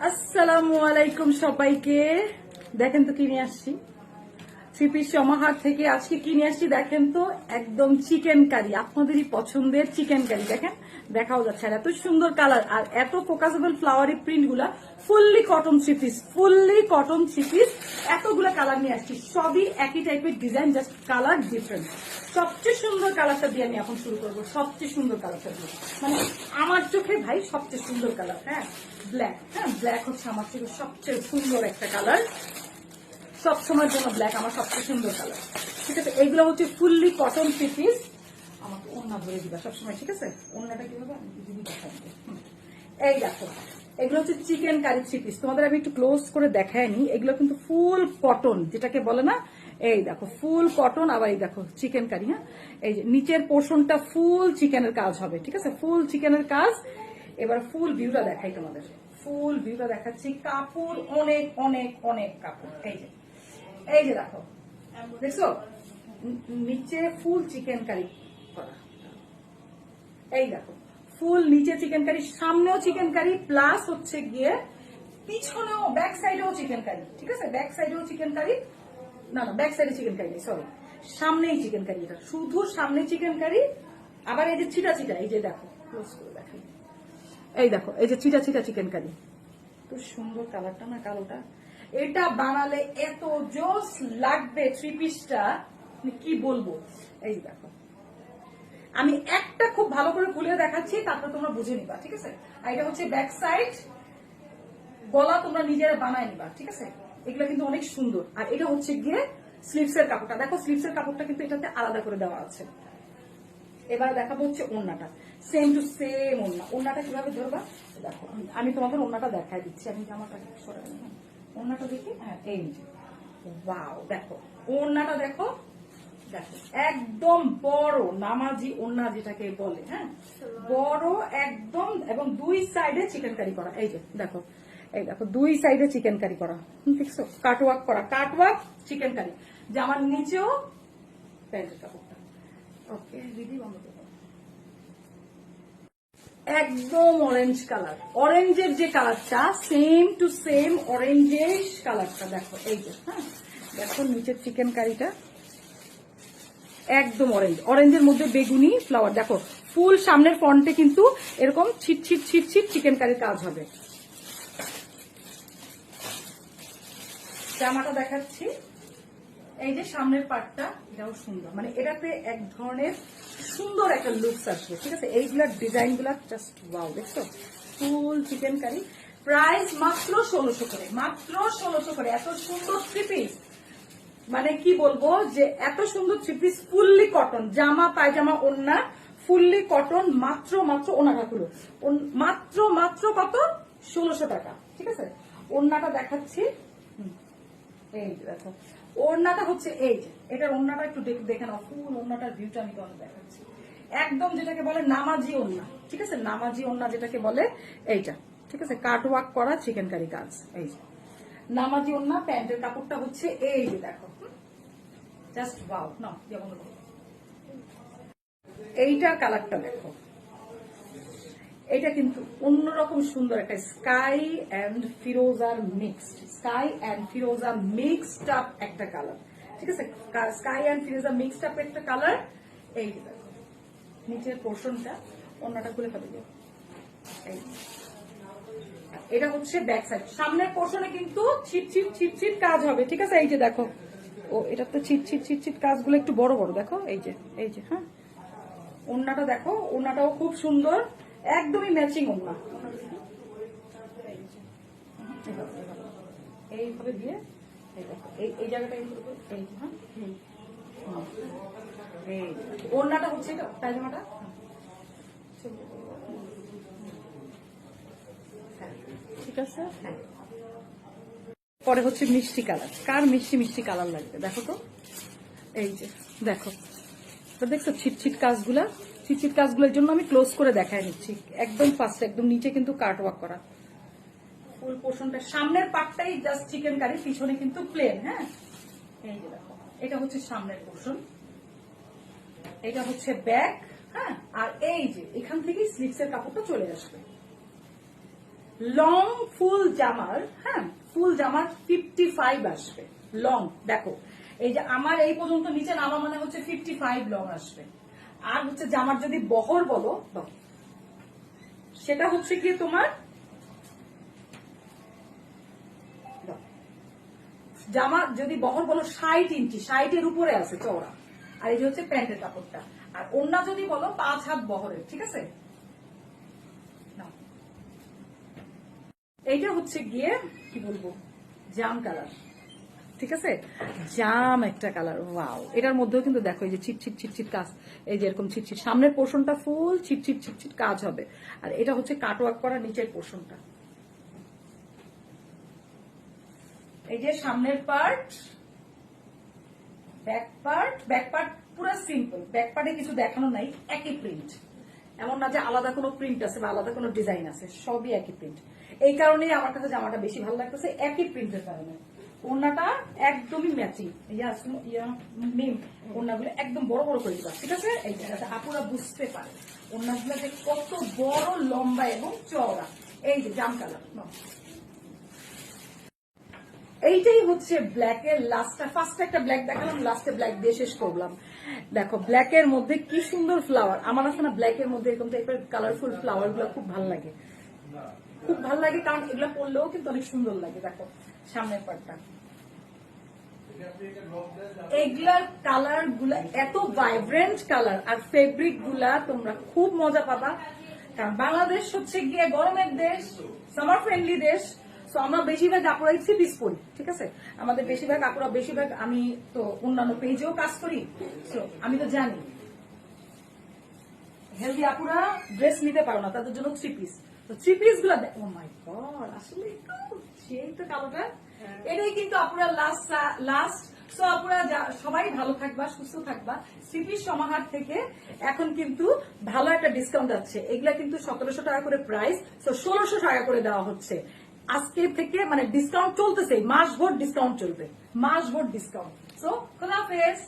আসসালামু আলাইকুম সবাইকে। দেখেন তো কিনে আসছি থ্রি পিস সমাহার থেকে। আজকে কিনে আসছি দেখেন তো, একদম চিকেন কারি, আপনাদেরই পছন্দের চিকেন কারি। দেখেন দেখাও যাচ্ছে, আর এত সুন্দর কালার আর এত ফোকাসেবল ফ্লাওয়ারি প্রিন্ট গুলা। Fully cotton three piece, fully cotton three piece. এতগুলা কালার নিয়ে আসছি, সবই একই টাইপের ডিজাইন, জাস্ট কালার ডিফারেন্ট। সবচেয়ে সুন্দর কালারটা দিয়ে আমি এখন শুরু করবো। সবচেয়ে সুন্দর কালারটা দিয়ে, মানে আমার চোখে ভাই সবচেয়ে সুন্দর কালার, হ্যাঁ ব্ল্যাক। হ্যাঁ ব্ল্যাক হচ্ছে আমার চোখে সবচেয়ে সুন্দর একটা কালার। সব সময়ের জন্য ব্ল্যাক আমার সবচেয়ে সুন্দর কালার। ঠিক আছে, এইগুলো হচ্ছে ফুললি কটন থ্রি পিস। আমাকে ওড়না ধরে দিবা সবসময়, ঠিক আছে? ওড়নাটা কিভাবে আমি দিদি দেখাবো। এই দেখো, এগুলো হচ্ছে চিকেন কারি থ্রি পিস। তোমাদের আমি একটু ক্লোজ করে দেখাই নি। এগুলো কিন্তু ফুল কটন, যেটাকে বলে না, এই দেখো ফুল কটন। আবার এই দেখো চিকেন কারি। হ্যাঁ, এই যে নিচের পোর্শনটা ফুল চিকেনের কাজ হবে, ঠিক আছে? ফুল চিকেনের কাজ। এবার ফুল ভিউটা দেখাই তোমাদের, ফুল ভিউটা দেখাচ্ছি। কাপড় অনেক অনেক অনেক কাপড়। এই যে দেখো, দেখছো নিচে ফুল চিকেন কারি করা। এই দেখো ফুল নিচে চিকেন কারি, সামনেও চিকেন কারি, প্লাস হচ্ছে গিয়ে পিছনেও ব্যাক সাইডেও চিকেন কারি। ঠিক আছে, ব্যাক সাইডেও চিকেন কারি। না না, ব্যাক সাইডে চিকেন কারি, সরি, সামনেই চিকেন কারি। এটা শুধু সামনে চিকেন কারি। আবার এই যে চিটা চিটা, এই যে দেখো ক্লোজ করে দেখাই, এই দেখো এই যে চিটা চিটা চিকেন কারি। তো সুন্দর কালারটা না, কালোটা। এটা বানালে এত জোস লাগবে থ্রি পিসটা, কি বলবো। এই দেখো, আমি একটা খুব ভালো করে খুলে দেখাচ্ছি, তারপর তোমরা বুঝে নিবা, ঠিক আছে? আর এটা হচ্ছে ব্যাক সাইড, গলা তোমরা নিজেরা বানায় নিবা, ঠিক আছে? এগুলো কিন্তু অনেক সুন্দর। আর এটা হচ্ছে গিয়ে স্লিভসের কাপড়টা, দেখো স্লিভসের কাপড়টা কিন্তু এটাতে আলাদা করে দেওয়া আছে। এবার দেখাবো হচ্ছে ওড়নাটা, সেম টু সেম ওড়না। ওড়নাটা কিভাবে ধরবা দেখো, আমি তোমাদের ওড়নাটা দেখাই দিচ্ছি। আমি জামাটা সরাই, ওড়নাটা দেখি। হ্যাঁ, এই যে ওয়াও, দেখো ওড়নাটা দেখো, দেখো একদম বড় নামাজি ওড়না যেটাকে বলে। হ্যাঁ, বড় একদম, এবং দুই সাইডে চিকেন কারি করা। এই যে দেখো, এই দেখো দুই সাইডে চিকেন কারি করা, দেখছো? কাটওয়ার্ক করা, কাটওয়ার্ক চিকেন কারি। জামার নিচেও প্যান্টের কাপড়টা। ওকে দিদি, বন্ধ করো। একদম অরেঞ্জ কালার, অরেঞ্জের যে কালারটা সেম টু সেম অরেঞ্জের কালারটা। দেখো এই যে, হ্যাঁ দেখো নিচের চিকেন কারিটা একদম অরেঞ্জ, অরেঞ্জের মধ্যে বেগুনি ফ্লাওয়ার। দেখো ফুল সামনের ফ্রন্টে কিন্তু এরকম ছিট ছিট ছিট ছিট চিকেন কারির কাজ হবে। জামাটা দেখাচ্ছি, এই যে সামনের পার্টটা, এটাও সুন্দর, মানে এটাতে এক ধরনের সুন্দর একটা লুকস আসবে, ঠিক আছে? এইগুলার ডিজাইন গুলা জাস্ট ওয়াও, দেখছো? ফুল চিকেন কারি, প্রাইস মাত্র 1600 করে, মাত্র 1600 করে। এত সুন্দর থ্রি পিস, মানে কি বলবো, যে এত সুন্দর থ্রি পিস, ফুললি কটন, জামা পায়জামা ওড়না ফুললি কটন। মাত্র মাত্র ওনাটা খুলো, মাত্র মাত্র কত, 1600 টাকা, ঠিক আছে? ওড়নাটা দেখাচ্ছি, এই দেখো ওড়নাটা হচ্ছে এই যে, এটার ওড়নাটা একটু দেখে নাও। ফুল ওড়নাটার ভিউটা আমি তোমাকে দেখাচ্ছি। একদম যেটাকে বলে নামাজি ওড়না, ঠিক আছে? নামাজি ওড়না যেটাকে বলে এইটা, ঠিক আছে? কাটওয়ার্ক করা চিকেন কারি কাজ। এই যে নামাজি ওড়না, প্যান্টের কাপড়টা হচ্ছে এই যে দেখো, জাস্ট ওয়াও। না যেমন এইটার কালারটা দেখো, এটা কিন্তু অন্যরকম সুন্দর একটা স্কাই অ্যান্ড ফিরোজার মিক্সড, স্কাই অ্যান্ড ফিরোজা মিক্সড আপ একটা কালার, ঠিক আছে? স্কাই অ্যান্ড ফিরোজা মিক্সড আপ একটা কালার। এই যে দেখো নিচের পোর্শনটা, অন্যটা খুলে ফেলে দিও। এটা হচ্ছে ব্যাক সাইড, সামনের পোর্শনে কিন্তু ছিট ছিট ছিট ছিট কাজ হবে, ঠিক আছে? এই যে দেখো, ও এটা তো ছিট ছিট ছিট ছিট কাজগুলো একটু বড় বড়, দেখো এই যে, এই যে, হ্যাঁ ওড়নাটা দেখো, ওড়নাটাও খুব সুন্দর, একদমই ম্যাচিং ওড়না। এইভাবে দিয়ে এই জায়গাটা এই, হ্যাঁ এই ওড়নাটা হচ্ছে এটা, পায়জামাটা ঠিক আছে। হ্যাঁ, পরে হচ্ছে মিষ্টি কালার। কার মিষ্টি মিষ্টি কালার লাগবে দেখো তো, এই যে দেখো, দেখছো ছিটছিট কাজগুলা, ছিটছিট কাজগুলোর জন্য আমি ক্লোজ করে দেখাই নিচ্ছি। একদম ফার্স্ট, একদম নিচে কিন্তু কাটওয়ার্ক করা ফুল পোর্শনটা, সামনের পার্টটাই জাস্ট চিকেন কারি, পিছনে কিন্তু প্লেন। হ্যাঁ, এই যে দেখো, এটা হচ্ছে সামনের পোর্শন, এটা হচ্ছে ব্যাক। হ্যাঁ, আর এই যে এখান থেকেই স্লিভসের কাপড়টা চলে আসবে। লং ফুল জামার, হ্যাঁ ফুল জামার 55 আসবে লং। দেখো এই যে আমার এই পর্যন্ত নিচে নামা মানে হচ্ছে 55 লং আসবে। আর হচ্ছে জামার যদি বহর বলো সেটা হচ্ছে কি তোমার জামা যদি বহর বলো 60 ইঞ্চি, 60-এর উপরে আছে চওড়া। আর এই যে হচ্ছে প্যান্টের কাপড়টা। আর ওন্না যদি বলো 5 হাত বহরের, ঠিক আছে। এইটা হচ্ছে গিয়ে কি বলবো জাম কালার, ঠিক আছে, জাম একটা কালার। ওয়াও, এটার মধ্যেও কিন্তু দেখো এই যে ছিটছিট ছিটছিট কাজ, এই যে এরকম ছিটছিট, সামনের পোর্শনটা ফুল ছিটছিট ছিটছিট কাজ হবে। আর এটা হচ্ছে কাটওয়ার্ক করা নিচের পোর্শনটা। এই যে সামনের পার্ট, ব্যাক পার্ট পুরো সিম্পল, ব্যাক পার্টে কিছু দেখানো নাই, একই প্রিন্ট। এমন না যে আলাদা কোনো প্রিন্ট আছে বা আলাদা কোনো ডিজাইন আছে, সবই একই প্রিন্ট। এই কারণেই আমার কাছে জামাটা বেশি ভালো লাগতেছে, একই প্রিন্টের কারণে। ওড়নাটা একদমই ম্যাচিং, ওড়নাগুলো একদম বড় বড় করে দিবা, ঠিক আছে। এই জায়গাটা আপুরা বুঝতে পারে ওড়নাগুলো যে কত বড় লম্বা এবং চওড়া। এই যে জাম কালার, এইটাই হচ্ছে ব্ল্যাকের লাস্টটা। ফার্স্ট একটা ব্ল্যাক দেখালাম, লাস্টে ব্ল্যাক দিয়ে শেষ করলাম। দেখো ব্ল্যাকের মধ্যে কি সুন্দর ফ্লাওয়ার। আমার আছে না ব্ল্যাকের মধ্যে এরকম টাইপের কালারফুল ফ্লাওয়ার গুলো খুব ভালো লাগে, খুব ভালো লাগে, কারণ এগুলো পরলেও কিন্তু অনেক সুন্দর লাগে। দেখো সামনের পার্টটা, এগুলার কালার গুলা এত ভাইব্রেন্ট কালার, আর ফেব্রিক গুলা তোমরা খুব মজা পাবা। কারণ বাংলাদেশ হচ্ছে গিয়ে গরমের দেশ, সামার ফ্রেন্ডলি দেশ। তো আমরা বেশিরভাগ আপুরাই থ্রি পিস পরি, ঠিক আছে। আমাদের বেশিরভাগ আপুরা, বেশিরভাগ আমি তো অন্যান্য পেজেও কাজ করি, তো আমি তো জানি হেলদি আপুরা ড্রেস নিতে পারো না, তাদের জন্য থ্রি পিস। তো থ্রি পিস গুলা ও মাই গড, আসলে সেই তো কালোটা, এটাই কিন্তু আপুরা লাস্ট। সো আপুরা সবাই ভালো থাকবা, সুস্থ থাকবা। থ্রি পিস সমাহার থেকে এখন কিন্তু ভালো একটা ডিসকাউন্ট আছে। এগুলা কিন্তু 1700 টাকা করে প্রাইস, তো 1600 টাকা করে দেওয়া হচ্ছে আজকে থেকে। মানে ডিসকাউন্ট চলতেছে, মাস ভোট ডিসকাউন্ট চলবে, মাস ভোট ডিসকাউন্ট। সো খোদা হাফেজ।